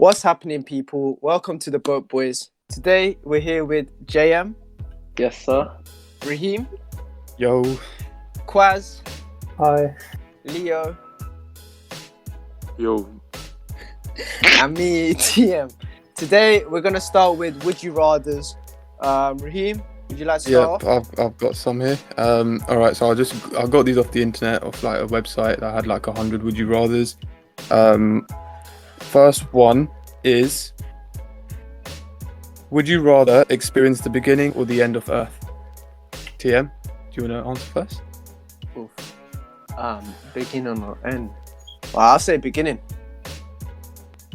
What's happening, people? Welcome to the Boat Boys. Today we're here with JM, Yes, sir. Raheem, Yo. Quaz, Hi. Leo, Yo. and me, TM. Today we're gonna start with Would You Rather's. Raheem, would you like to start off? I've got some here. All right, so I got these off the internet, off like a website that had like 100 Would You Rather's. First one is: would you rather experience the beginning or the end of Earth? TM, do you want to answer first? Oof. Beginning or end? Well, I'll say beginning.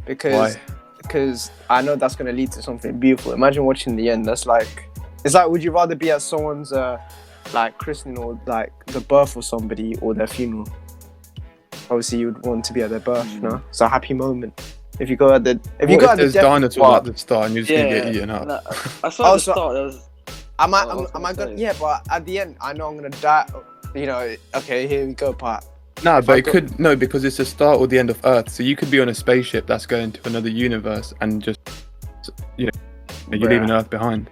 Why? Because I know that's gonna lead to something beautiful. Imagine watching the end. It's like, would you rather be at someone's like christening or like the birth of somebody or their funeral? Obviously, you'd want to be at their birth. You know, it's a happy moment. If you go at the, there's dinosaurs at the start and you're just gonna get eaten up. No, I saw at the start there was. Am I gonna? Yeah, but at the end, I know I'm gonna die. You know, okay, here we go, part. No, but because it's the start or the end of Earth. So you could be on a spaceship that's going to another universe and just, you're leaving Earth behind.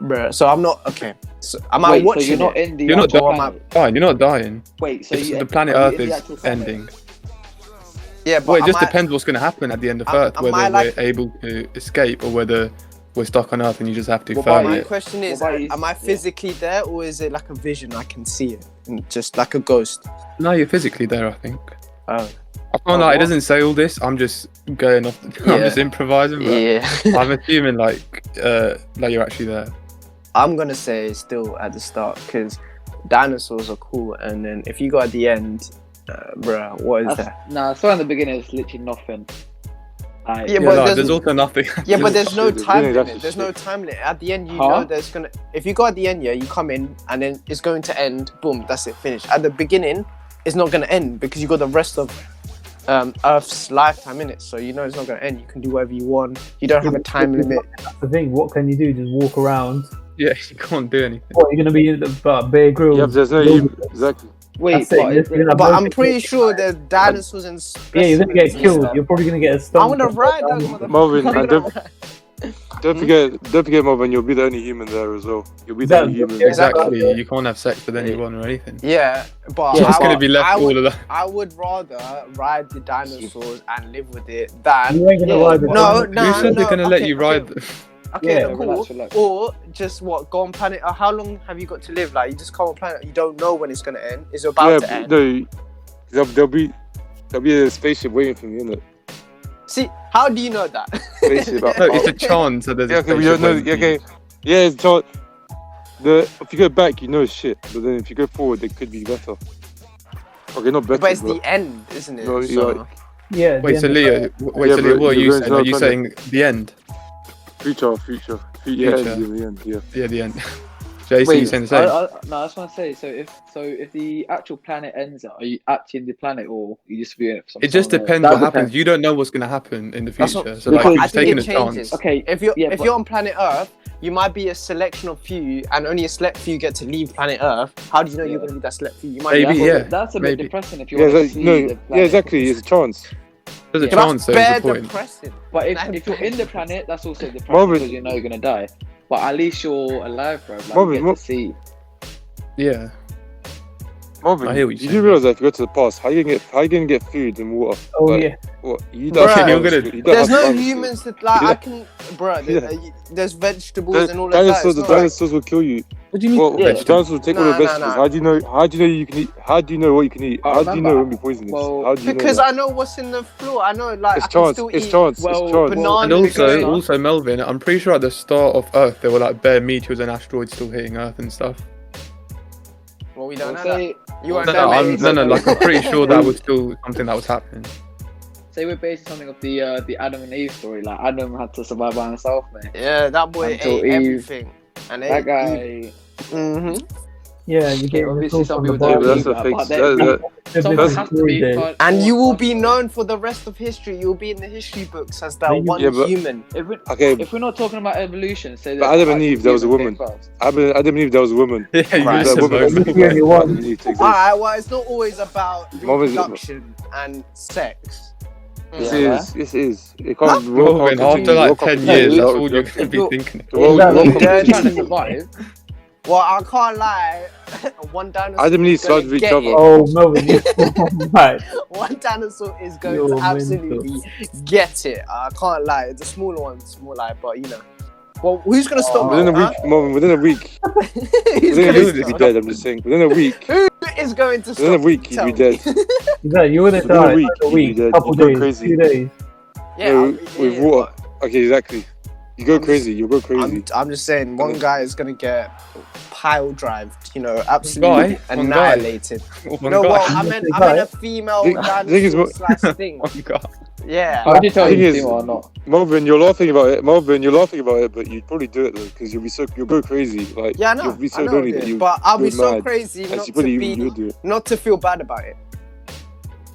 Bruh, so I'm not okay. So am I watching? So you're not in the. You're not planet. dying. You're not dying. Wait, so the planet Earth is ending. Yeah, but well, it just depends what's going to happen at the end of Earth, whether we're able to escape or whether we're stuck on Earth and you just have to fight my it. question is, am I physically there or is it like a vision? I can see it, just like a ghost. No, you're physically there, I think. Oh. I can't lie, it doesn't say all this. I'm just going off. I'm just improvising. But I'm assuming like you're actually there. I'm gonna say still at the start because dinosaurs are cool, and then if you go at the end, bruh, what is that? Nah, so in the beginning it's literally nothing. But there's also nothing. Yeah, but there's no time limit. There's no time limit. At the end, you know there's gonna. If you go at the end, you come in, and then it's going to end. Boom, that's it, finished. At the beginning, it's not gonna end because you got the rest of Earth's lifetime in it, so you know it's not gonna end. You can do whatever you want. You don't have a time limit. That's the thing. What can you do? Just walk around. Yeah, you can't do anything. What, you're gonna be in the Bear Grylls? Yeah, there's no exactly. Wait, but I'm pretty sure there's dinosaurs and yeah, you're gonna get killed. You're probably gonna get a stone. I'm gonna ride those motherfuckers. Marvin, don't forget, Marvin. You'll be the only human there as well. You'll be the only human. Exactly. You can't have sex with anyone or anything. Yeah, but you're just gonna be left all of that. I would rather ride the dinosaurs and live with it than. You ain't gonna ride the Who said they're gonna let you ride them? Okay, cool. Relax. Or just go on planet. How long have you got to live? Like you just come on planet. You don't know when it's gonna end. It's about to end. No, there'll be a spaceship waiting for me, innit? See, how do you know that? Spaceship. No, it's a chance that there's a spaceship. Yeah, it's a chance. If you go back, you know it's shit. But then if you go forward, it could be better. Okay, not better. But it's the end, isn't it? No, so... Yeah. Wait, so Leo, what are you saying? Are you saying the end? Future. Yeah, the end. Yeah, the end. Jason, you saying the same? No, I just want to say. So if the actual planet ends, are you actually in the planet or you just viewing it? For it just depends what happens. You don't know what's going to happen in the future. So like, you're just taking a chance. Okay, if you're on planet Earth, you might be a selection of few, and only a select few get to leave planet Earth. How do you know you're going to be that select few? You might that's a bit depressing if you want to see the planet. Yeah, exactly. It's a chance. There's a chance, though. That's bare depressing. But if you're in the planet, that's also depressing because you know you're gonna die. But at least you're alive, bro. Like, you get to see. Yeah. Marvin, I hear what you're saying. You do realize that if you go to the past, how you gonna get food and water? Oh like, yeah. What? There's no humans that there's vegetables and all that. Dinosaurs will kill you. What do you mean? Dinosaurs will take all the vegetables. How do you know you can eat? How do you know what you can eat? How do you know it won't be poisonous? How do you because I know what's in the floor. I know it's chance. It's chance. And also Melvin, I'm pretty sure at the start of Earth there were like bare meteors and asteroids still hitting Earth and stuff. Well, we don't know that. You weren't No, like I'm pretty sure that was still something that was happening. Say we're basing something off the Adam and Eve story. Like Adam had to survive by himself, man. Yeah, that boy ate everything. And that guy. Yeah, you get obviously some people that's a fake. And you will be known for the rest of history. You'll be in the history books as that one human. If we're not talking about evolution, say that. Adam and Eve, that was a woman. Adam and Eve, that was a woman. Yeah, Alright, well, it's not always about reproduction and sex. Yes, Yeah, it right? is. Yes, it is. It can't. the Well, world can't after continue. The like world can't 10 continue years, that's without- all you're going to be thinking. The world, the world Exactly. can't Trying to continue. survive. Well, I can't lie. One dinosaur Adam and Eve is gonna survived with each get other. it. Oh, Melvin, you're right. One dinosaur is going You're to absolutely get it. I can't lie. The smaller one's more like, but you know. Well, who's gonna stop Within a me? week, Marvin. Within a week. Who's Within a gonna week, you'd be stop? dead. I'm just saying. Within a week. Who is going to stop? Within a week, Tell you'd be me. dead. Exactly, you're gonna Within a die week, in a you'd be week, dead. couple You'd go days, crazy. 2 days. Yeah, with yeah, water. Okay, exactly. You go I'm crazy. You go crazy. I'm just saying, one guy is gonna get pile drived, you know, absolutely One guy? annihilated. One No, guy. well, I meant a female The thing is, dinosaur slash thing. One guy. Yeah. How would you tell Thing you is- female or not? Marvin, you're laughing about it. Marvin, you're laughing about it, but you'd probably do it though, because you'll go crazy. Like, Yeah, I know. you'll be so I know lonely it that is, you. but I'll be go so mad. crazy Actually, not to probably be, you'll do it. not to feel bad about it.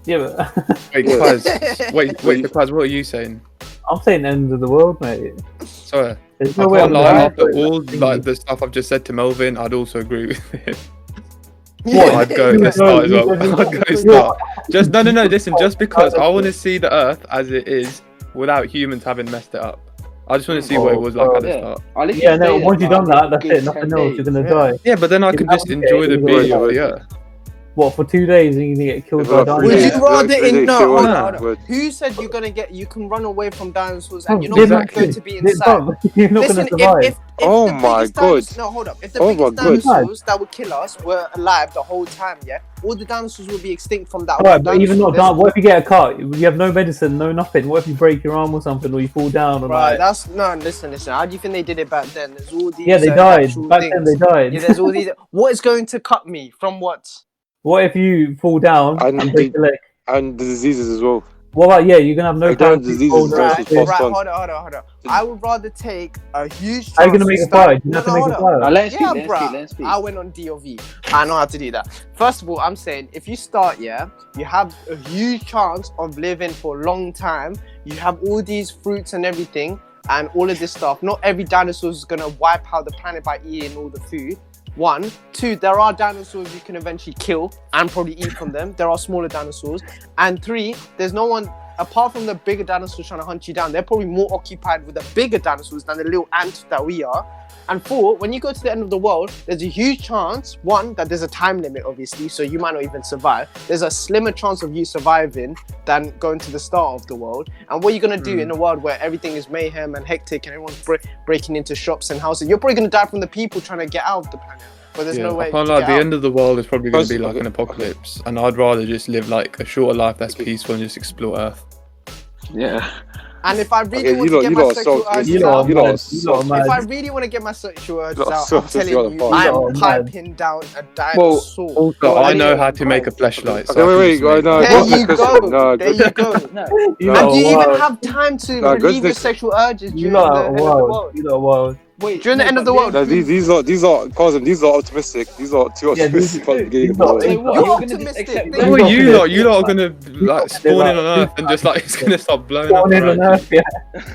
Yeah, but Wait, Yeah. Kaz. Wait, Kaz, what are you saying? I'm saying end of the world, mate. Sorry. There's I no way can't I'm lie, gonna after die. all like the stuff I've just said to Melvin, I'd also agree with him. What? I'd go You at start as know, well. you I'd go know, start. Just no, listen, just because I want to see the Earth as it is without humans having messed it up. I just want to see what it was like at the Yeah. start. At least Yeah, you no, stay there once you've for done that, that's good it. Nothing 10 else. You're gonna Yeah. die. Yeah, but then I If can that just was enjoy okay, the you beauty of would. the Earth. What, for 2 days and you're gonna get killed by Would Would dinosaurs? you rather Like, no? kill Hold it. on, hold on. Would. Who said you can run away from dinosaurs Oh, and you're not exactly. going to be inside? You're not Listen, gonna survive. if Oh the my biggest God. dinosaurs, no, hold up. If the Oh my biggest God. dinosaurs that would kill us were alive the whole time, yeah, all the dinosaurs would be extinct from that. Alright, but even not dinosaur. what if you get a cut? You have no medicine, no nothing. What if you break your arm or something, or you fall down? Or Right, like... that's no. Listen. How do you think they did it back then? There's all these. Yeah, they died. natural Back then, they things. died. Yeah, there's all these. What is going to cut me from what? What if you fall down And and break your leg? And the diseases as well. What about you're gonna have no Like, power don't to diseases hold go on. to Right, fast right. on. Hold on. I would rather take a huge. How are you gonna chance make to a fire? start- You have to No, make hold a on. fire. Now let him speak, Yeah, let him bruh. speak, let him speak. I went on DOV. I know how to do that. First of all, I'm saying if you start, yeah, you have a huge chance of living for a long time. You have all these fruits and everything, and all of this stuff. Not every dinosaur is gonna wipe out the planet by eating all the food. 1, 2, there are dinosaurs you can eventually kill and probably eat from them. There are smaller dinosaurs. And 3, there's no one apart from the bigger dinosaurs trying to hunt you down. They're probably more occupied with the bigger dinosaurs than the little ants that we are. And 4, when you go to the end of the world, there's a huge chance, 1, that there's a time limit, obviously, so you might not even survive. There's a slimmer chance of you surviving than going to the start of the world. And what are you going to do in a world where everything is mayhem and hectic and everyone's breaking into shops and houses? You're probably going to die from the people trying to get out of the planet. But there's no way I can't to lie, get the out. end of the world is probably going to be like an Okay. apocalypse, and I'd rather just live like a shorter life that's peaceful and just explore Earth. Yeah. And if I really Okay, want you to get lot my are sexual soft. urges You You lot out, are- you lot are You lot are soft. mad. if I really want to get my sexual urges Lot of out, I'm soft, telling you lot you, are fucked. I You lot am are mad. piping down a dinosaur. Also, I know how to make a flashlight. So Okay, I can wait, just wait, make- no, There go to you the go. question. No, There you go. No. You And lot do you are even wild. have time to Nah, go to relieve the your next- sexual urges You during lot the are end of the wild. world? You lot are wild. Wait, During the end of the but world. No, these are, Cosm, these are optimistic. These are too Yeah, these- optimistic at the beginning of these the are- world. So what? You're You're gonna just optimistic. accept Think Who These are lot you are lot? You lot are gonna like spawn in on like- Earth and just like it's gonna start blowing up. Born in around on you. Earth, yeah.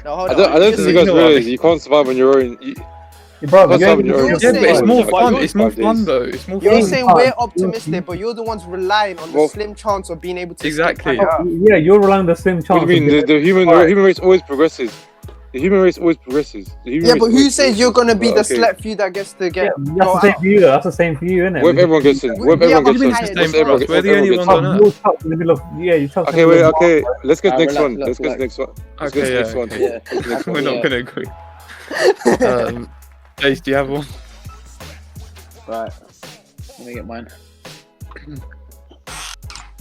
No, hold I on. don't You're think you You guys know what I realize mean. you can't survive on your own. Bro, What's you're happening? You're Yeah, but it's saying- more Like fun. 5 It's more days. fun though. It's more You're fun. saying fun. we're optimistic, but you're the ones relying on the Well- slim chance of being able to Exactly. escape planet Earth. Yeah, you're relying on the slim chance. What do you mean? of The human race always progresses. The human race always progresses. The human Yeah, race but who always says you're gonna be the progresses. Okay. select few that gets to Yeah, get that's go the same out? for you. That's the same for you, isn't it? What if everyone gets in? What if Yeah, everyone but gets you in? mean It's it's the same the for us. same We're the everyone only gets ones in. on Earth. You're stuck in the middle of you're stuck Okay, in the wait, middle of- okay. Let's get Alright, next relax, one. Let's get relax. next one. Let's Okay, get yeah, next one. okay. Yeah. Let's get next We're one. not Yeah. gonna agree. Jace, do you have one? Right. Let me get mine.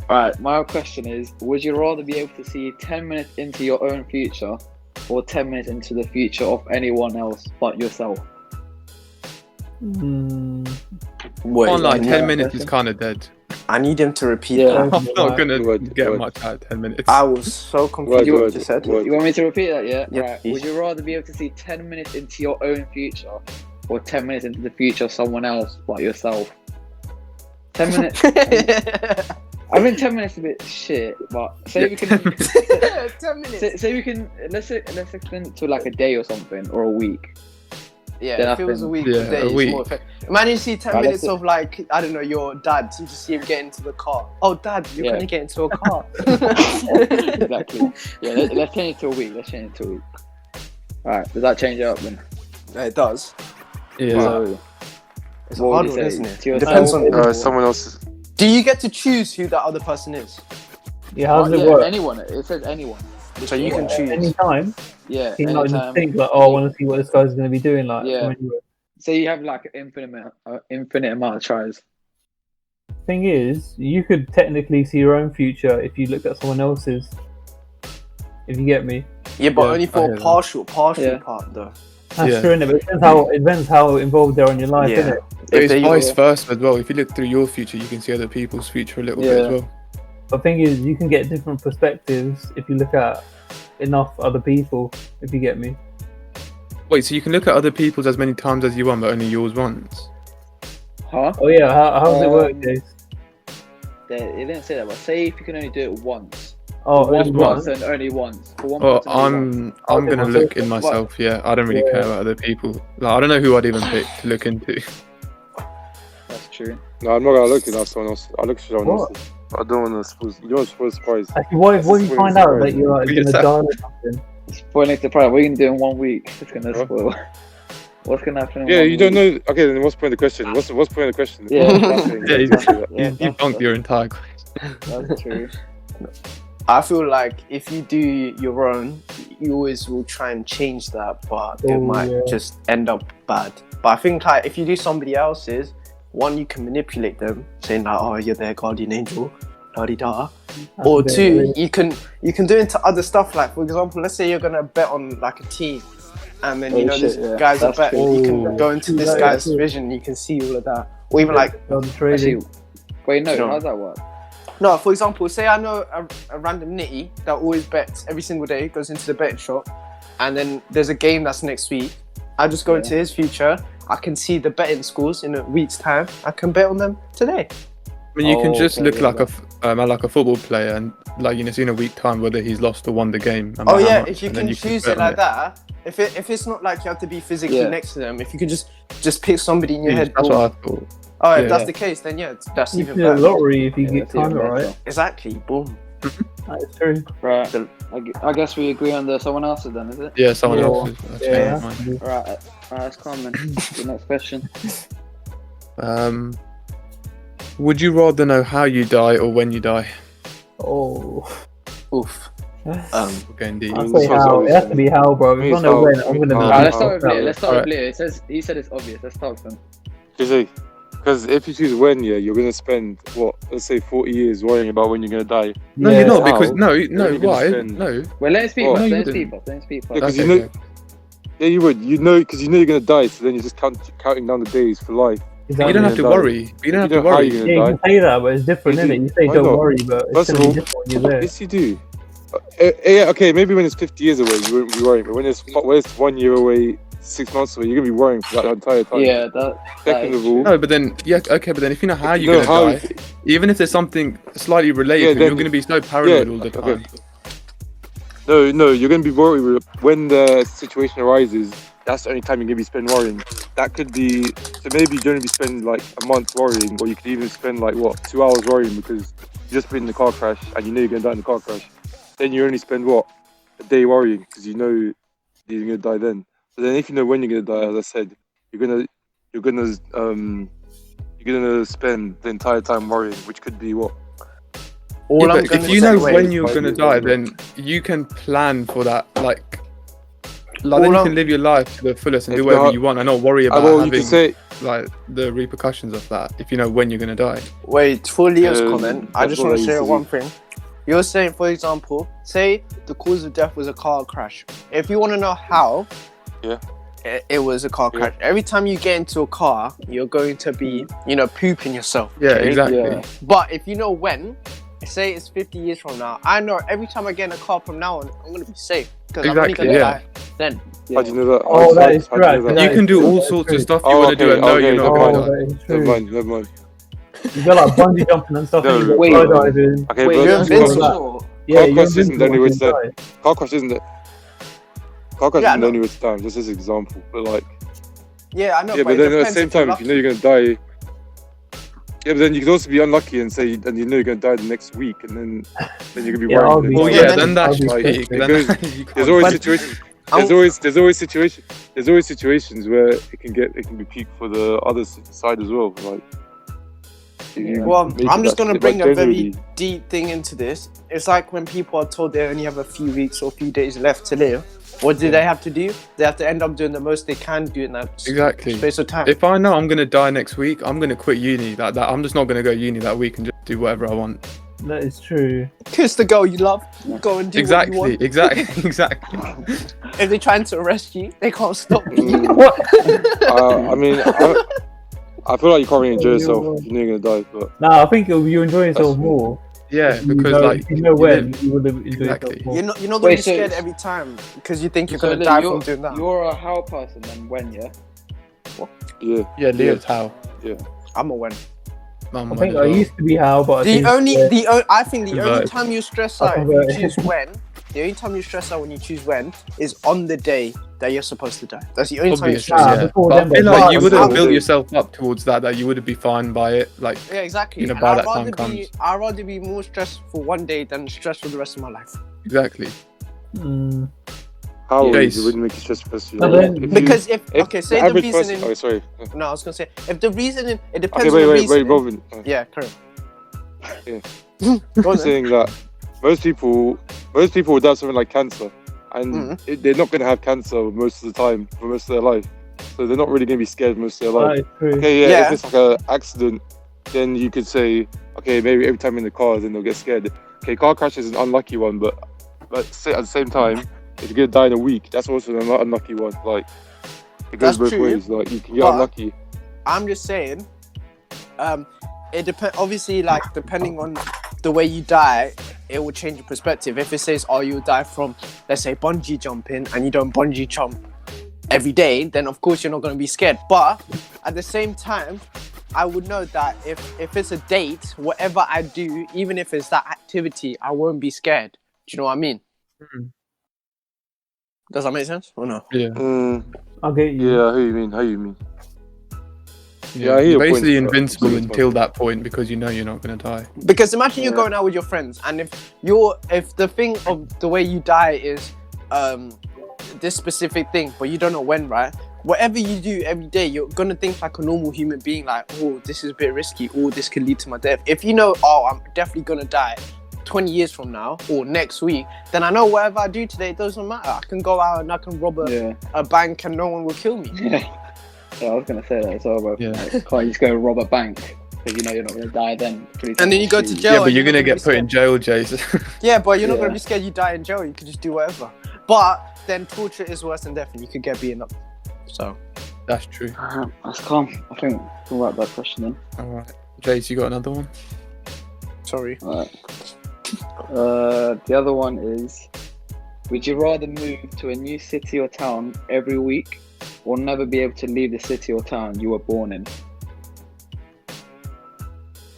Right, my question is, would you rather be able to see 10 minutes into your own future or 10 minutes into the future of anyone else but yourself? Wait, On like yeah, 10 minutes is question. kind of dead. I need him to repeat Yeah. that. I'm not gonna Word, get word. much out of 10 minutes. I was so confused Word, what you said. word. You want me to repeat that, yeah? Yeah, Right. please. Would you rather be able to see 10 minutes into your own future or 10 minutes into the future of someone else but yourself? 10 minutes. I think 10 minutes is a bit shit, but say we can. 10 minutes. Say we can. Let's extend it to like a day or something or a week. Yeah, Then if it was a week, Yeah, a day, a it's week. more effective. Imagine you see 10 Right, minutes that's of like, I don't know, your dad, you just see him get into the car. Oh, dad, you're Yeah. gonna get into a car. Exactly. Yeah, let's change it to a week. Alright, does that change it up then? It does. Yeah. So, It's a what hard would one, you say? isn't it? To It yourself depends on. or- Someone else's. Do you get to choose who that other person is? Yeah, how does it yeah, work? anyone. It says anyone. So you can choose. Anytime. Yeah, Can you not just anytime. think like, oh, I want to see what this guy's going to be doing? Like, Yeah. from anywhere. So you have like an infinite amount of tries. Thing is, you could technically see your own future if you looked at someone else's. If you get me, Yeah, but Yeah, only I for hear a that. partial Yeah. part though. that's Yeah. true, innit? But it depends how involved they are in your life, Yeah. innit? But it's they- vice versa as well. If you look through your future, you can see other people's future a little bit as Yeah. well. The thing is, you can get different perspectives if you look at enough other people. If you get me. Wait, so you can look at other people's as many times as you want, but only yours once? Huh? Oh yeah, how does it work, Jace? It didn't say that, but say if you can only do it once. Oh, For one only one. person, only once. For one Well, person, only once. I'm Okay, gonna well, look in myself. Yeah, I don't really care about other people. Like, I don't know who I'd even pick to look into. That's true. No, I'm not gonna look at someone else. I'll look at someone What? else. I don't want to suppose. You don't suppose surprise. Actually, what if you That's find what out it's that you're like, Yeah. gonna die or something? Spoiling the prize. What are you gonna do in 1 week? It's gonna Huh? spoil. What's gonna happen in Yeah, 1 you don't week? know. Okay, then what's the point of the question? What's the point of the question? Yeah, Yeah, you Yeah, debunked your entire question. that's true. I feel like if you do your own, you always will try and change that, but it Oh, might yeah. just end up bad. But I think like if you do somebody else's, one, you can manipulate them, saying like, "Oh, you're their guardian angel," da-di-da. Or That's two, very- you can do into other stuff. Like for example, let's say you're gonna bet on like a team, and then Oh, you know shit, this yeah. guy's a That's bet. true. You can Oh. go into this Yeah, guy's yeah. vision. You can see all of that. Or even like on the trading. Actually, wait, no. Sure. How does that work? no, for example, say I know a random nitty that always bets every single day, goes into the betting shop, and then there's a game that's next week. I just go Yeah. into his future. I can see the betting scores in a week's time. I can bet on them today. I mean, you can Oh, just okay, look yeah, like a football player, and like see in a week time whether he's lost or won the game. and Oh by how yeah, much, if you and then can choose bet it on like that. If it's not like you have to be physically Yeah. next to them, if you could just pick somebody in your head. That's boom. what I thought. Oh, if yeah. that's the case, then yeah, that's You even can do a better. lottery if you Yeah, get that's even time better. right. Exactly, boom. That is true. Right. The- I guess we agree on the someone else's then, is it? Yeah, someone Yeah. else. Yeah. Right. That's calm then. The next question. Would you rather know how you die or when you die? Oh. Oof. We're going deep. I'll this say one's how. obvious, It has to be how, bro. If Me I as know how. when, I'm gonna Me know. as Let's start with Oh, Leo. Let's start with alright. Leo. He said it's obvious. Let's start with him. Because if you choose when, yeah, you're gonna spend what, let's say 40 years worrying about when you're gonna die. No, Yeah. you're not How? because no, you're gonna why? spend- No. Well, let him speak. Oh, first, no, you let him speak wouldn't. first. Let him speak Yeah, first. 'cause Okay, you know, okay. yeah, you would. Because you know you're gonna die, so then you're just counting down the days for life. You don't have to die. worry. You don't have to know how worry. you're Yeah, gonna you die. can say that, but it's different, You isn't do. it? You say Why don't not? worry, but it's First of gonna be all- different when you're there. Yes, you do. Yeah, okay, maybe when it's 50 years away, you wouldn't be worrying. But when it's 1 year away, 6 months away, you're gonna be worrying for that entire time. Yeah, that Second is of all, No, but then if you know how you you're know gonna how. die, even if there's something slightly related Yeah, to it, you're then- gonna be so paranoid yeah, all the okay. time. No, you're gonna be worried when the situation arises. That's the only time you're gonna be spend worrying. That could be so maybe you're gonna be spending like a month worrying, or you could even spend like 2 hours worrying because you just been in the car crash and you know you're gonna die in the car crash. Then you only spend a day worrying because you know you're gonna die then. But then if you know when you're gonna die, as I said, you're gonna spend the entire time worrying, which could be what. All Yeah, I'm but gonna if you say- know wait, when you're 5 gonna years die, older. then you can plan for that. Like then All you I'm- can live your life to the fullest and If do whatever not- you want and not worry about Well, you having can say like the repercussions of that. If you know when you're gonna die. Wait, for Leo's comment, I that's just what want I to share used to one do. thing. You're saying, for example, say the cause of death was a car crash. If you want to know how, Yeah. it was a car Yeah. crash. Every time you get into a car, you're going to be, pooping yourself. Yeah, okay? exactly. Yeah. But if you know when, say it's 50 years from now, I know every time I get in a car from now on, I'm going to be safe. Because I'm only Exactly, going to yeah. die then. how do you know that? Oh, that is How do you know correct. that? You can do true, all that's sorts true. of stuff you Oh, want to do okay, and know okay, you're not never gonna Oh, die. that is Never true. mind, never mind. You got like bungee jumping and stuff. No, and you wait. got skydiving. Okay, Wait, but you're that's invincible. what- Yeah, Car you're crash isn't invincible the only way when to you die. Car crash isn't the only way to die, but like, Yeah, I know. Yeah, but it then at the depends same if you're time, if you know lucky. you're gonna die. Yeah, but then you could also be unlucky and say, and you know you're gonna die the next week, and then you're gonna be Yeah, worried. I'll the be- Well, entire yeah, time. then that's Like, peak. it Then goes- you can't There's always But- situations. I'm- There's always situations where it can be peak for the other side as well. Like, if you Well, make I'm it just that gonna shit, bring but a very generally- deep thing into this. It's like when people are told they only have a few weeks or a few days left to live. What do they have to do? They have to end up doing the most they can do in that Exactly. space of time. If I know I'm gonna die next week, I'm gonna quit uni. That I'm just not gonna go uni that week and just do whatever I want. That is true. Kiss the girl you love. Go and do what you want. Exactly. If they're trying to arrest you, they can't stop you. I mean, I feel like you can't really enjoy yourself if you know you're gonna die. But Nah, I think you enjoy yourself more. Yeah, If you because know, like if you know when, live- you would enjoy Exactly. yourself more. You're not gonna Wait, be so- scared every time because you think you're So gonna Lee, die you're- from doing that. You're a how person then when, yeah? yeah, Leo's how. I'm a win. Mum I might think as I well. used to be how, but I The think, only, I think the only Convert. time you stress I'll out if convert. you choose when, the only time you stress out when you choose when is on the day that you're supposed to die. That's the only time you Obviously, stress Nah, out. yeah. before But I then, feel but- like you but would have I'm- built yourself up towards that you would be fine by it. Like, Yeah, exactly. You know, And by I'd that time rather comes. I'd rather be more stressed for one day than stressed for the rest of my life. exactly. Mm, how Jace. it wouldn't make you stressful. But then- Because if okay, say the average reasoning. person, oh sorry. No, I was gonna say if the reasoning. It depends Okay, on the wait, reasoning. Robin. Yeah, correct. Yeah. Go on I'm then. saying that most people would die of something like cancer, and Mhm. they're not going to have cancer most of the time for most of their life, so they're not really going to be scared most of their life. that is true. Okay, yeah, Yeah. if it's like an accident, then you could say, okay, maybe every time in the car, then they'll get scared. Okay, car crash is an unlucky one, but say at the same time, if you're gonna die in a week, that's also an unlucky one. Like, it goes That's both true, ways. Like, you can get but- unlucky. I'm just saying, it depends. Obviously, like depending on the way you die, it will change your perspective. If it says, "Oh, you'll die from, let's say, bungee jumping," and you don't bungee jump every day, then of course you're not going to be scared. But at the same time, I would know that if it's a date, whatever I do, even if it's that activity, I won't be scared. Do you know what I mean? Mhm. Does that make sense or no? Yeah. I'll get you. Yeah, how you mean? Yeah, I hear You're your point, basically but- invincible until that point because you know you're not gonna die. Because imagine you're Yeah. going out with your friends, and if the thing of the way you die is this specific thing, but you don't know when, right? Whatever you do every day, you're gonna think like a normal human being, like, oh, this is a bit risky, or this could lead to my death. If you know, oh, I'm definitely gonna die 20 years from now or next week, then I know whatever I do today, it doesn't matter. I can go out and I can rob a bank and no one will kill me. Yeah, I was gonna say that as well, but Yeah. like, can't you just go rob a bank because you know you're not gonna die then? And then you go to jail. Yeah, but and you're gonna not get be put in scared. jail, Jace. Yeah, but you're not Yeah. gonna be scared you die in jail. You could just do whatever. But then torture is worse than death, and you could get beaten up. So That's true. That's calm. I think we'll wrap that question then. All right, Jace, you got another one? sorry. Alright. The other one is: would you rather move to a new city or town every week, or never be able to leave the city or town you were born in?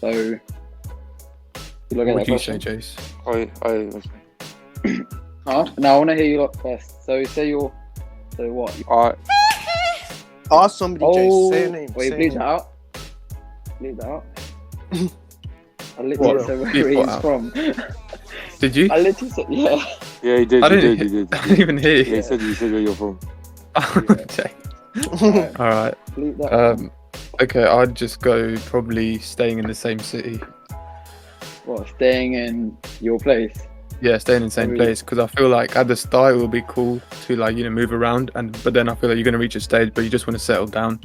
So, you look at What that do you say, question. Jace? Huh? No, I want to hear you lot first. So, say you're. So what? Ask somebody, Jace. Say a name. Wait, say a leave name. that out. Leave that out. I literally What? said where Leave he's what out? from. Did you? I literally said, yeah. Yeah, he did. I He didn't. did. He did. I didn't even hear Yeah, you. he said where you're from. Okay. Alright, All right. leave that. Okay, I'd just go probably staying in the same city. What, staying in your place? Yeah, staying in the same Really? place because I feel like at the start it will be cool to like move around, but then I feel like you're gonna reach a stage, but you just want to settle down,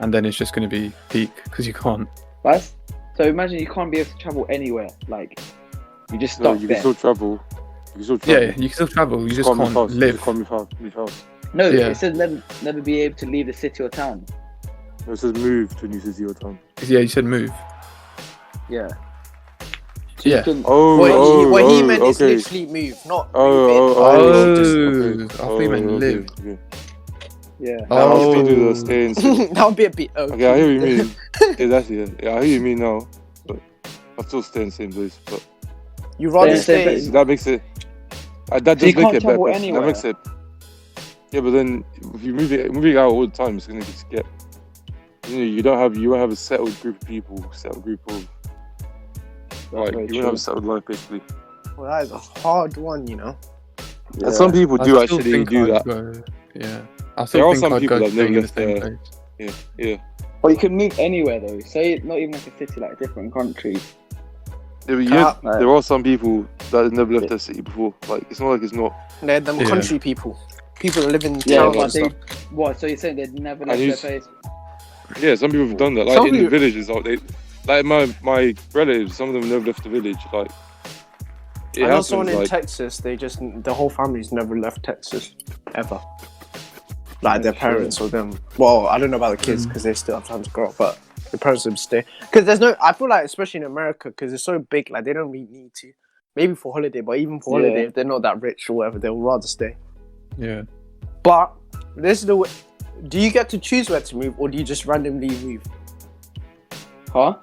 and then it's just gonna be peak because you can't. That's, so imagine you can't be able to travel anywhere. Like, you just No, stuck you there. can still travel. You can still Yeah, travel. you can still travel. You just move can't fast. live. You can't move fast. No, Yeah. it says never be able to leave the city or town. No, it says move to a new city or town. Yeah, you said move. Yeah. Yeah. You can, What he meant is okay. literally move, not Oh, move I thought you meant live. Okay. yeah. I'll Oh. still do the stay in city. it. That would be a bit okay. Okay, I hear what you mean. Yeah, that's it. Yeah, I hear you mean now. But I'll still stay in the same place. But You rather Stay in the same stay. place. that makes it. That So you does make can't it travel better. anywhere? That makes it. Yeah, but then if you moving out all the time, it's gonna just get. You won't have a settled group of people, like you won't have a settled life basically. Well, that is a hard one, you know. Yeah. And some people I do still actually think do I'd that. go- yeah. I There still are think some I'd people go that never staying in the left same their- place. Yeah. Or you can move anywhere though. Say not even like a city, like a different country. There are some people that have never left their city before. Like it's not like it's not. They're them Yeah. country people that live in Yeah, towns but and stuff. what? So you're saying they'd never And left their he's- place? Yeah, some people have done that. Like Some in the people- villages, like my relatives, some of them never left the village. Like it I know happens. someone in Like Texas. The whole family's never left Texas ever. Like their That's parents or them. Well, I don't know about the kids because they still have time to grow up, but the parents would stay. Because I feel like especially in America, because it's so big, like they don't really need to. Maybe for holiday, but even for holiday, if they're not that rich or whatever, they'll rather stay. Yeah. But this is the way. Do you get to choose where to move, or do you just randomly move? Huh?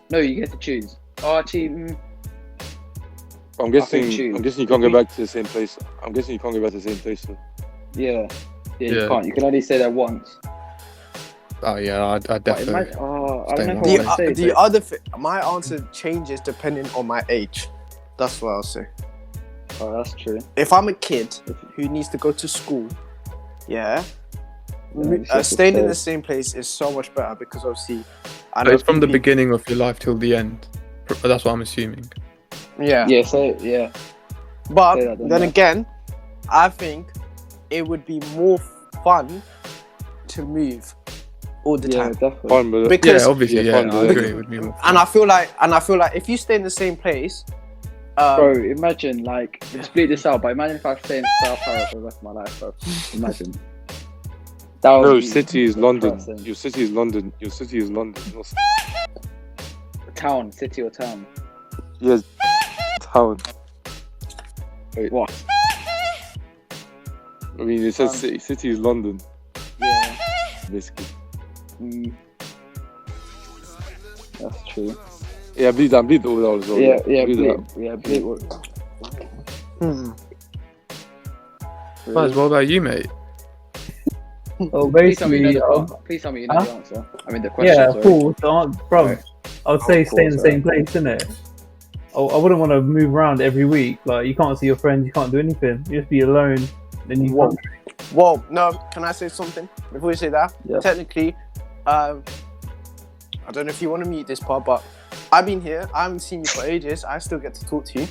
No, you get to choose. Oh, actually, I'm guessing choose. you can't go back to the same place. I'm guessing you can't go back to the same place. Though. yeah, you Yeah. can't. You can only stay there once. Oh yeah, I'd But definitely. I don't know Stay if I want to stay. My answer changes depending on my age. That's what I'll say. Oh, that's true. If I'm a kid who needs to go to school, yeah, you should staying in stay. the same place is so much better because obviously, I So know it's from the people- beginning of your life till the end. That's what I'm assuming. Yeah, Yeah, so yeah. but Say that, then, then yeah. again, I think it would be more fun to move all the Yeah, time. definitely. Fine, but Because Yeah, obviously, Yeah, yeah, fun, I but- agree with me. and I feel like if you stay in the same place, Bro, imagine, like, split this out, but imagine if I stay in South Paris for the rest of my life, bro. Imagine. That would no, be city is London. depressing. Your city is London. Your city is London. Not Town, city or town? yes, town. Wait, what? I mean, it says city. City is London, Yeah. basically. Mm. That's true. Yeah, bleed all that as well. Yeah, Bleed bleep. that. Yeah, bleep. Buzz, what about you, mate? Oh, Please tell me you basically, know the Please tell me you know the answer. I mean the question. yeah, sorry. cool. So, bro, Right. I would say Of stay in the course, same place, innit? I wouldn't want to move around every week. Like, you can't see your friends, you can't do anything. You just be alone. Then you Whoa. Well, no, can I say something before you say that? Yeah. Technically, I don't know if you want to mute this part, but I've been here. I haven't seen you for ages. I still get to talk to you.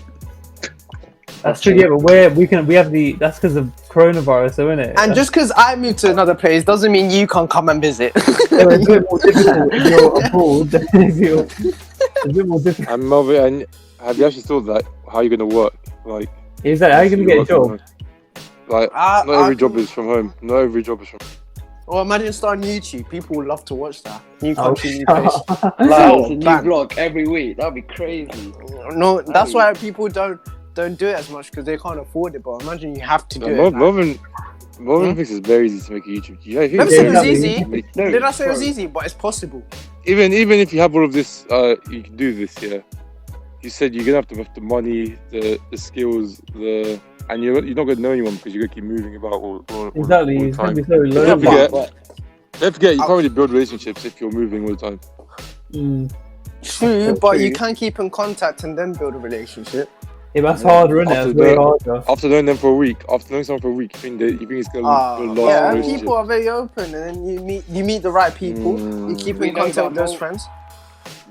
That's true. Yeah, but we have the. That's because of coronavirus, though, innit? And just because I moved to another place doesn't mean you can't come and visit. it's a bit more difficult if you're abroad than if you're. It's a bit more difficult. And Melvin, and have you actually thought that how you're gonna work? Like, Is that how you gonna get a work from job? home? Like, I- not every I- job is from home. Not every job is from. Or imagine starting YouTube. People would love to watch that. New Oh, country, new place. Like, Like, it's a new bang. vlog every week. That'd be crazy. No, that's why people don't do it as much because they can't afford it. But imagine you have to do it. Melvin Hmm? thinks it's very easy to make a YouTube. Yeah, if you- Never said it was Yeah, easy. No, Did I say it was bro. easy? But it's possible. even if you have all of this, you can do this. Yeah, you said you're gonna have the money, the skills, and you're not gonna know anyone because you're gonna keep moving about all Exactly. all the It's gonna time. be so Don't lonely. forget, But don't forget, you can't really build relationships if you're moving all the time. Mm. True, That's but true. you can keep in contact and then build a relationship. Yeah, that's harder, isn't it? After It's way that- harder. After knowing them for a week, after knowing someone for a week, you think it's gonna last Yeah, relationship. people are very open, and then you meet the right people. You keep We in know contact about with those Mo- friends.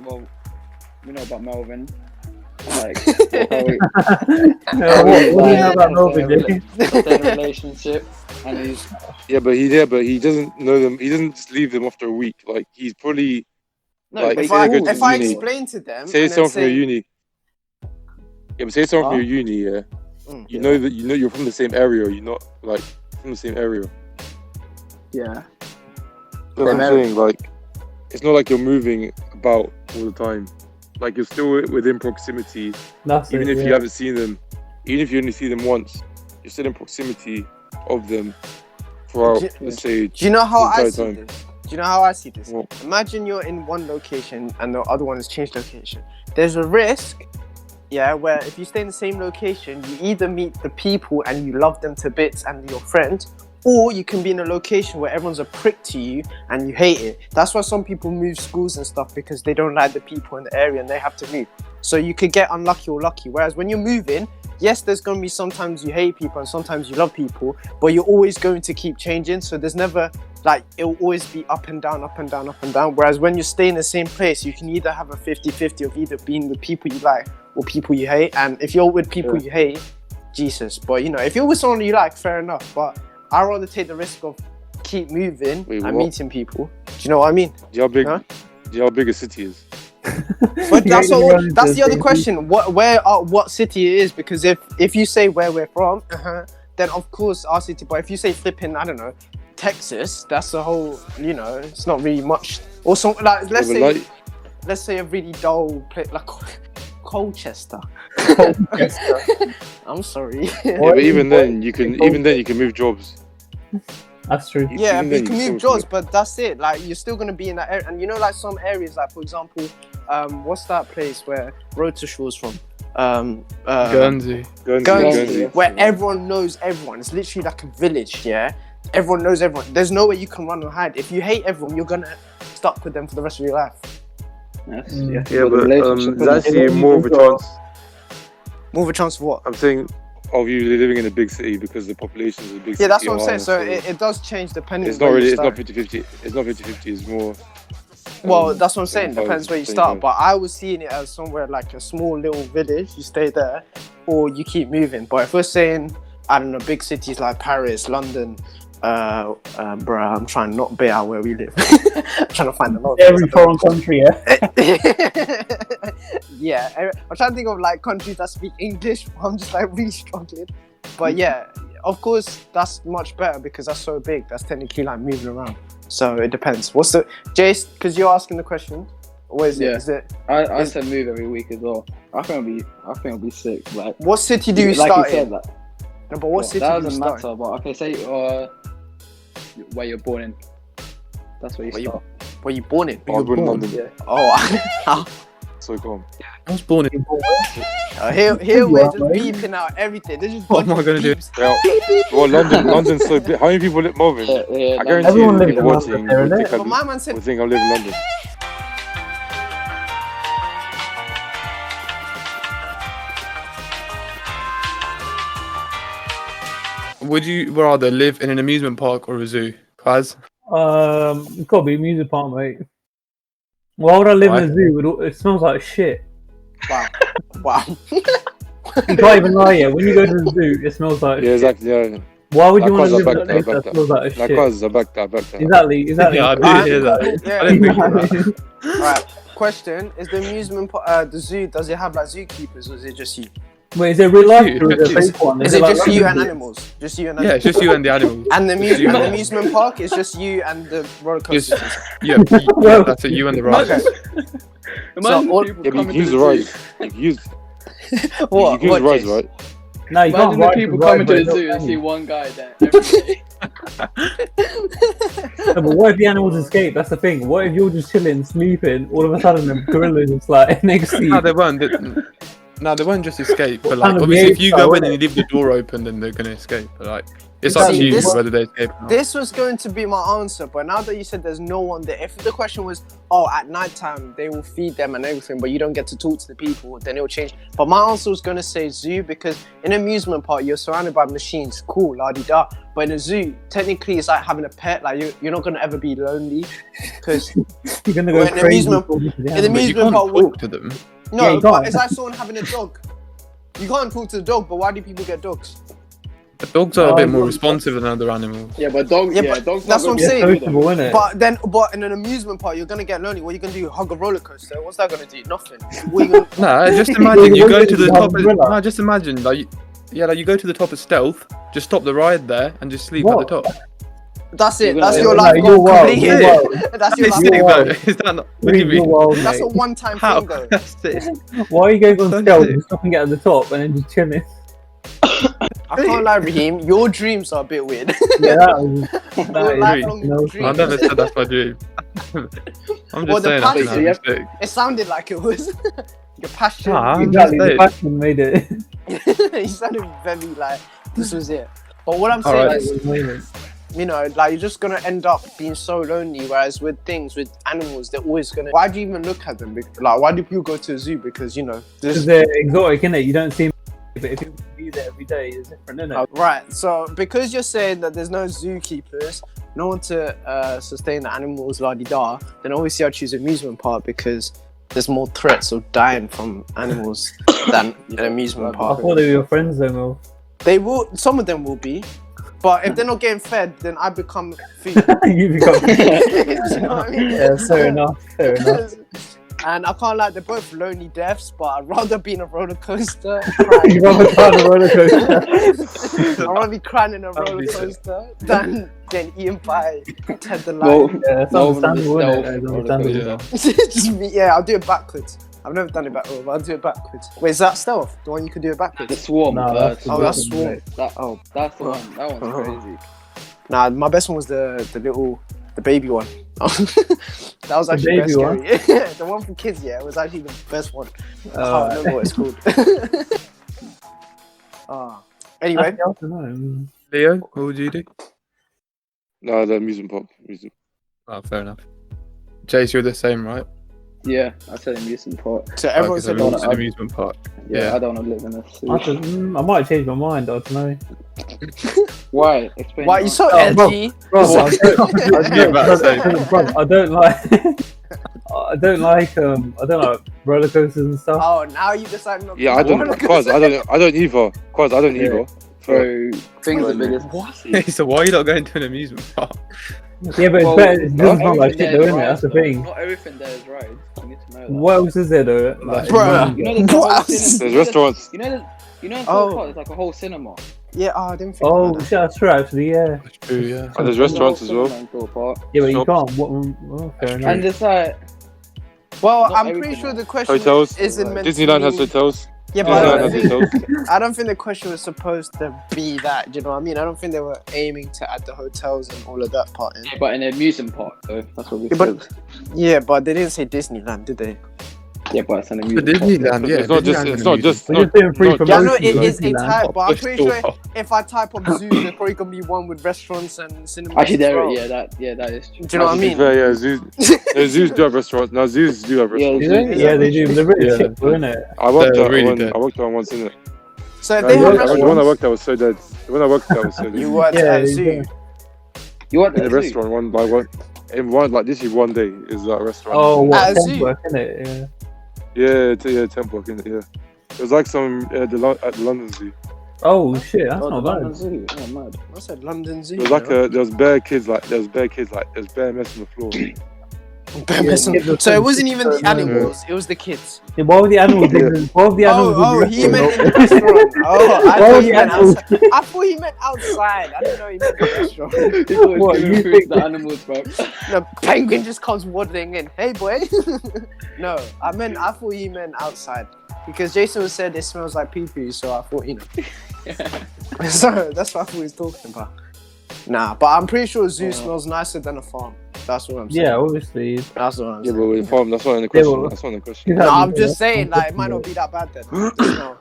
well, we know about Melvin. Like, what do you know about Melvin, Jake? in a relationship, and he's Yeah, but he doesn't know them. He doesn't just leave them after a week. Like he's probably no. Like, but If say I you go to if I uni. explain to them, say and then someone from your say, uni. Yeah, but say someone from Huh? your uni. Yeah, Mm. you know that you're from the same area. You're not like from the same area. yeah, You know what I'm saying? Like, it's not like you're moving about all the time. Like you're still within proximity, That's even it, if yeah. you haven't seen them. Even if you only see them once, you're still in proximity of them throughout, Do- let's say, do you know how the I entire see time. this? Do you know how I see this? What? Imagine you're in one location and the other one has changed location. There's a risk yeah, where if you stay in the same location, you either meet the people and you love them to bits and your friend, or you can be in a location where everyone's a prick to you and you hate it. That's why some people move schools and stuff, because they don't like the people in the area and they have to move. So you could get unlucky or lucky. Whereas when you're moving, yes, there's going to be sometimes you hate people and sometimes you love people, but you're always going to keep changing. So there's never, like, it will always be up and down, up and down, up and down. Whereas when you stay in the same place, you can either have a 50-50 of either being with people you like or people you hate. And if you're with people you hate, Jesus. But, you know, if you're with someone you like, fair enough. But I'd rather take the risk of keep moving and meeting people. Do you know what I mean? Do you know how big a city is? But that's the other question. What city it is? Because if you say where we're from, then of course our city. But if you say flipping, I don't know, Texas, that's a whole. You know, it's not really much. Or something like let's say a really dull place like Colchester. I'm sorry. Yeah, but even then you can move jobs. That's true. Yeah, you can move jobs, but that's it. Like, you're still gonna be in that area, and you know, like some areas, like for example, what's that place where Road to Shore's from? Guernsey. Where everyone knows everyone. It's literally like a village. Yeah, everyone knows everyone. There's no way you can run or hide. If you hate everyone, you're gonna stuck with them for the rest of your life. Yes, yeah, but there's actually more of a chance. More of a chance of what? I'm saying of you living in a big city because the population is a big city. Yeah, that's what I'm saying. So it does change depending. It's not really. It's not 50-50. It's not 50-50. It's more. Well, that's what I'm saying. Depends where you start. But I was seeing it as somewhere like a small little village. You stay there, or you keep moving. But if we're saying, I don't know, big cities like Paris, London, bruh, I'm trying not to be out where we live. I'm trying to find a lot. Every foreign country, yeah. Yeah, I'm trying to think of like countries that speak English. I'm just like really struggling. But yeah, of course that's much better because that's so big. That's technically like moving around. So it depends. What's the Jace? Because you're asking the question. What is it? Is it? I said move every week as well. I think it'll be sick. Like, what city do you like start you said, in? Like, No, but what city that do you doesn't start matter. But okay, say where you're born in. That's where you start. Where you born in? I was born in London. Yeah. Oh, So calm. I was born in. here we're just beeping out everything. There's just What am I gonna do? Yeah. Well, London's so big. How many people live Melbourne? Yeah, I guarantee Everyone you, lives people in watching London, would think But my man said, I live in London. Would you rather live in an amusement park or a zoo, Kaz? It's gotta be a music park, mate. Why would I live in a zoo? It smells like shit. wow. You can't even lie, yeah. When you go to the zoo, it smells like Yeah, shit. exactly. Yeah. Why would you want to Likewise, live in a place that smells like shit? Likewise, I back that. Exactly. Yeah, I did hear that. Yeah. I didn't think of that. Alright, question. Is the amusement the zoo, does it have like zookeepers or is it just you? Wait, is it real life or is it a fake one? Is it like just you and London? animals? Just you and Yeah, animals? it's just you and the animals. And the Just you and the- amusement park is just you and the roller Just, coasters. yeah, that's it. You and the riders. Imagine all- people Yeah, but you coming can to use the the rides. zoo. You can use What? the rides, Jace? right? No, you can't Imagine the ride people the coming ride, to the but zoo it's and not see one guy there every day. No, but what if the animals escape? That's the thing. What if you're just chilling, sleeping, all of a sudden the gorilla's just like next to you? No, they won't. No, they won't just escape. But like, Kind of obviously, if weird you though, go in isn't and you leave the door open, then they're gonna escape. But like, it's up to See, you this- whether they escape or not. This was going to be my answer, but now that you said there's no one there, if the question was, oh, at night time they will feed them and everything, but you don't get to talk to the people, then it will change. But my answer was going to say zoo because in an amusement park you're surrounded by machines, cool, la di da. But in a zoo, technically it's like having a pet. Like you're not going to ever be lonely because You're gonna Well, go in crazy. amusement- talking to the in animals. But you amusement can't park would talk to them. no, Yeah, you but can't. it's like someone having a dog. You can't talk to the dog, but why do people get dogs? The dogs are a Oh, bit more yeah. responsive than other animals. Yeah, but dogs. Yeah, Yeah, but dogs. that's what I'm Yeah, saying. sociable, innit? But in an amusement park, you're gonna get lonely. What are you gonna do? Hug a roller coaster? What's that gonna do? Nothing. What are you gonna... No, just imagine you go to the Yeah, top. Of, umbrella. no, just imagine like, like you go to the top of Stealth, just stop the ride there and just sleep What? at the top. That's it. You're That's gonna- your No, life you're goal wild, completed. you're wild. That's your It's life sick goal. though. Is that not? Look at You're me. wild, That's mate. a one-time How? thing, though. That's it. Why are you going on Don't stealth, do it. just stopping at the top and then just chilling? I can't lie, Raheem. Your dreams are a bit weird. Yeah, that Your is lifelong no, I dreams. never said that's my dream. I'm Well, just the saying past- that's So you have- a mistake. It sounded like it was. your passion. Nah, Exactly, the saying. passion made it. You sounded very like this was it. But what I'm All saying right. is, you know, like you're just gonna end up being so lonely. Whereas with animals, they're always gonna. Why do you even look at them? Like, why do people go to a zoo? Because you know, Because they're exotic, innit? You don't see them, but if you view that every day, it's different, innit? right. So because you're saying that there's no zookeepers, no one to sustain the animals, la di da, then obviously I'd choose amusement park because there's more threats of dying from animals than an amusement I park. thought they were your friends, though, Mel. They will. Some of them will be. But if they're not getting fed, then I become food. You become. Do you know what I mean? Yeah, fair enough. Fair enough. And I can't lie, they're both lonely deaths, but I'd rather be in a roller coaster. You rather try the roller coaster. I'd rather be crying in a roller coaster than getting eaten by Ted the Well, Lion. Yeah, it's No, understandable, no, innit? It's no, understandable. Just me, yeah, I'll do it backwards. I've never done it backwards, but I'll do it backwards. Wait, is that stealth? The one you could do it the backwards? swarm. No, that's the Oh, that's different swarm. Oh, that's the one. That one's crazy. Nah, my best one was the baby one. That was actually baby best one? scary. Yeah, the one for kids, yeah, it was actually the best one. I can't remember what it's called. Anyway, Actually, I don't know. Leo, what would you do? No, the amusement park. Oh, fair enough. Jace, you're the same, right? Yeah, I said amusement park. so everyone Okay, so said everyone's no, an amusement park. Yeah, Yeah. I don't want to live in a zoo. I might change my mind. I don't know. Why? Explain. why why. you so Oh, bro. edgy? Bro, I don't like roller coasters and stuff. Oh, now you decide not to. Yeah, I don't. Quaz, I don't either. Quaz, I don't Yeah. either. So things are big as What? So why are you not going to an amusement park? Yeah, but Well, it's better. It's just not like everything shit, there though, is isn't it? rides, That's the though. thing. Not everything there is rides. You need to know that. What else is there though? Like, Bruh. You know, there's a whole cinema. There's restaurants. You know, in Oh. South Park, there's like a whole cinema. Yeah, I didn't think Oh, about shit, that. that's true. Actually, yeah. That's true, yeah. And there's restaurants as well. There's a whole cinema in South Park. Yeah, but you Shops. can't. Well, fair enough. And it's like, Well, Not I'm pretty everything sure else. the question Hotels. isn't meant Disneyland to has be... hotels. Yeah, but Disneyland I has don't, hotels. think, I don't think the question was supposed to be that. Do you know what I mean? I don't think they were aiming to add the hotels and all of that part in. but in an amusement park, though. That's what we Yeah, but- said. Yeah, but they didn't say Disneyland, did they? Yeah, but it's an The amusement park. Disneyland, yeah. It's not just. Disneyland's It's an not just. We're just doing free not- Yeah, I promotion. know it to is a Disneyland. type, but I'm pretty sure Bristol. if I type up zoo, there's probably gonna be one with restaurants and cinemas. Actually, as there, well. that is true. Do you know what I To be mean? fair, yeah, zoos. Yeah, zoos do have restaurants. Now zoos do have Yeah, restaurants. Do they? zoos- Yeah, they do. They're really Yeah. cheap, isn't it? I worked They're at really one. dead. I worked at one once in it. So if Yeah, they you have worked at The one I restaurants, worked at was so dead. The one I worked at was so dead. you worked Yeah, at a they zoo. do. You want In a the restaurant, one by one. In one, like this is one day is that restaurant. Oh, At what? a zoo. Temp work, innit? Yeah. Yeah, Temple, in it, yeah. It was like some at the London Zoo. Oh shit, that's Oh, not the bad. London Zoo. Oh, mad. I said London Zoo. There was like there was bare kids like there's bare mess on the floor. So it wasn't even the Yeah. animals; it was the kids. Yeah, why would the animals? Why would the animals? Oh, in the he meant in restaurant? the restaurant. Oh, I Why thought would he the meant animals? outside. I thought he meant outside. I didn't know he meant the restaurant. He thought he What, was you giving food think- to the animals, bro. The penguin just comes waddling in. Hey, boy. No, I thought he meant outside because Jason said it smells like pee pee, so I thought So that's what I thought he was talking about. Nah, but I'm pretty sure a zoo smells nicer than a farm. That's what I'm saying. Yeah, obviously. That's what I'm Yeah, saying. but with farm, that's not in the question. well- That's not in the question. No, I'm just saying, like, it might not be that bad then. The smell.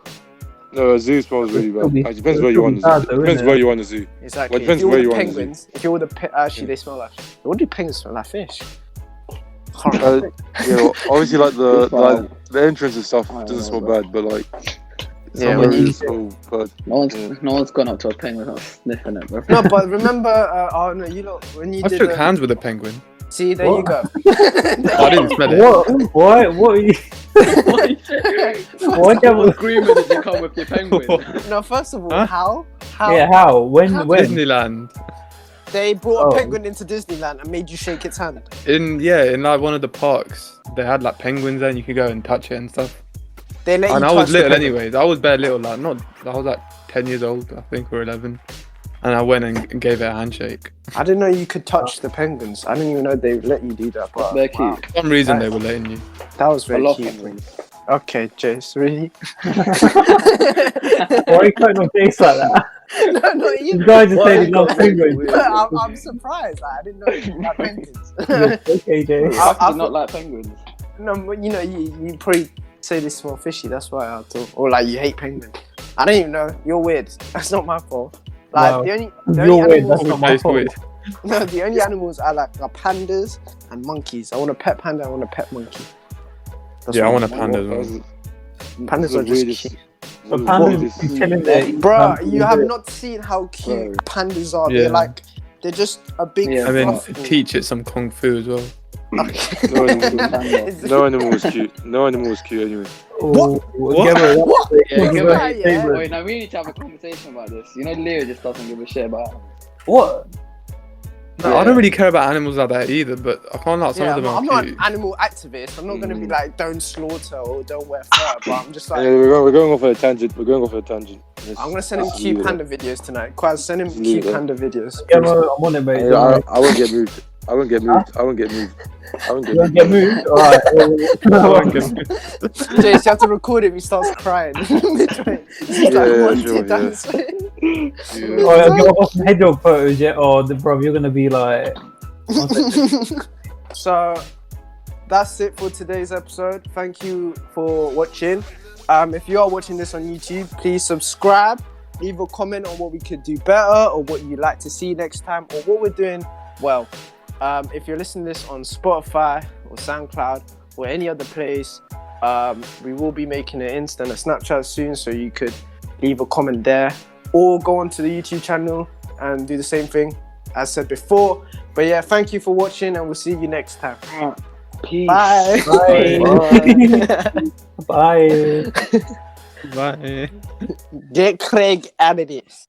No, a zoo smells really bad. It'll It be- depends where you want it'll the be zoo. bad though, Depends innit? where you want the zoo. Exactly. Well, it depends if you're where the you want to penguins, if you're the actually they smell like. What do penguins smell like? Fish. Can't Uh, remember. yeah, well, obviously like Wow. the entrance and stuff I doesn't know, smell bro. bad, but like Yeah, some when you- areas smell bad. No one's gone up to a penguin without sniffing it, bro. No, but remember, oh no, you lot when you I did. shook hands with a penguin. See, there What? you go. I didn't smell it. What? Why? What? Are you... Why What don't? agreement did you come with your penguin? No, first of all, Huh? how Yeah, how? When? How- When? Disneyland. they brought Oh. a penguin into Disneyland and made you shake its hand? In like one of the parks, they had like penguins there and you could go and touch it and stuff. They let And you I touch was the little penguin. anyways. I was bare little, like I was like 10 years old, I think, or 11. And I went and gave it a handshake. I didn't know you could touch the penguins. I didn't even know they let you do that. But They're cute. wow, For some reason they were letting you. that was I very love cute. penguins. Okay, Jace, really? Why are you cutting off face like that? No, not you. This guy just Why said you he loves got penguins. weird? I'm surprised. Like, I didn't know you like penguins. Okay, Jay. How I can you not like penguins? No, but you know, you probably say they smell fishy. That's why I thought. Or like you hate penguins. I don't even know. You're weird. That's not my fault. Like Wow. the only You're weird. animals, That's not my Tastes fault. weird. no, the only animals I like are pandas and monkeys. I want a pet panda. I want a pet monkey. That's Yeah, I what want a panda as well. Pandas are just cute. The pandas be chilling there. Bro, you have not seen how cute pandas are. Yeah. They're just a big. Yeah, And then fluffy- teach it some kung fu as well. Okay. No animal, Is it- no animal was cute. No animal was cute anyway. What? What? Yeah, What's give your it- favourite? Wait, now we need to have a conversation about this. You know, Leo just doesn't give a shit about it. What? No, I don't really care about animals like that either, but I can't like some Yeah, of them I'm are not cute. an animal activist. I'm not gonna be like, don't slaughter or don't wear fur. But I'm just like, Yeah, we're going off on a tangent. We're going off on a tangent. I'm gonna send him Let's cute leave it panda videos tonight. Quaz, send him Just leave cute it. panda videos. Yeah, I'm on it, mate. there. Don't worry. I won't get moved. I won't get moved. I won't get moved. I won't You get don't moved. get moved? Alright. I won't get- Jace, you have to record him. He starts crying. Midway. He's like, Yeah, "What sure, did yeah. I say?" Oh, I'll give up some hedgehog photos, yeah? Oh, bro, you're gonna be like... So that's it for today's episode. Thank you for watching. If you are watching this on YouTube, please subscribe, leave a comment on what we could do better or what you'd like to see next time or what we're doing well. If you're listening to this on Spotify or SoundCloud or any other place, we will be making an Insta and a Snapchat soon, so you could leave a comment there or go onto the YouTube channel and do the same thing as said before. But yeah, thank you for watching and we'll see you next time. Peace. Bye. Bye. Bye. Bye. Get Craig out of this.